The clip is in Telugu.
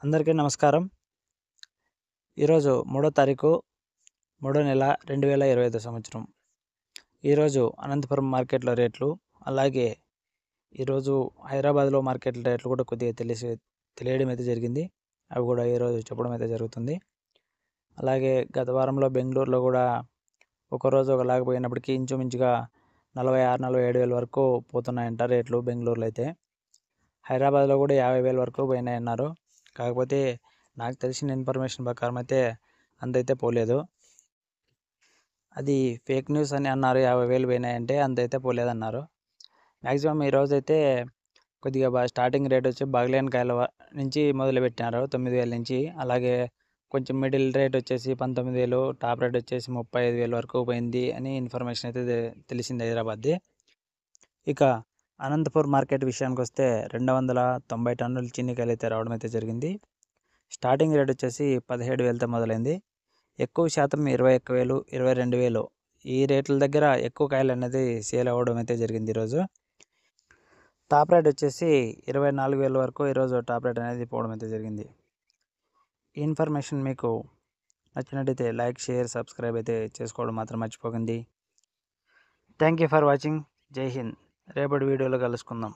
అందరికీ నమస్కారం. ఈరోజు 3వ తారీఖు 3వ నెల 2025 సంవత్సరం. ఈరోజు అనంతపురం మార్కెట్లో రేట్లు, అలాగే ఈరోజు హైదరాబాద్లో మార్కెట్ల రేట్లు కూడా కొద్దిగా తెలియడం అయితే జరిగింది. అవి కూడా ఈరోజు చెప్పడం అయితే జరుగుతుంది. అలాగే గత వారంలో బెంగళూరులో కూడా ఒకరోజు ఒకలాగా పోయినప్పటికీ ఇంచుమించుగా 46-47 వేల వరకు పోతున్నాయంట రేట్లు బెంగళూరులో అయితే. హైదరాబాద్లో కూడా 50,000 వరకు పోయినాయన్నారు. కాకపోతే నాకు తెలిసిన ఇన్ఫర్మేషన్ ప్రకారం అయితే అంతైతే పోలేదు. అది ఫేక్ న్యూస్ అని అన్నారు. 50,000 పోయినాయంటే అంతైతే పోలేదన్నారు. మ్యాక్సిమం ఈరోజైతే కొద్దిగా స్టార్టింగ్ రేట్ వచ్చి బాగలేని కాయల నుంచి మొదలుపెట్టినారు 9,000 నుంచి. అలాగే కొంచెం మిడిల్ రేట్ వచ్చేసి 19,000, టాప్ రేట్ వచ్చేసి 35,000 వరకు పోయింది అని ఇన్ఫర్మేషన్ అయితే తెలిసింది హైదరాబాద్ది. ఇక అనంతపూర్ మార్కెట్ విషయానికి వస్తే 290 టన్నుల చీనికాయలు అయితే రావడం అయితే జరిగింది. స్టార్టింగ్ రేట్ వచ్చేసి 17,000తో మొదలైంది. ఎక్కువ శాతం 21,000, 22,000 ఈ రేట్ల దగ్గర ఎక్కువ కాయలు అనేది సేల్ అవ్వడం అయితే జరిగింది ఈరోజు. టాప్ రేట్ వచ్చేసి 24,000 వరకు ఈరోజు టాప్ రేట్ అనేది పోవడం అయితే జరిగింది. ఈ ఇన్ఫర్మేషన్ మీకు నచ్చినట్టయితే లైక్, షేర్, సబ్స్క్రైబ్ అయితే చేసుకోవడం మాత్రం మర్చిపోకండి. Thank you for watching. జై హింద్. రేపటి వీడియోలో కలుసుకుందాం.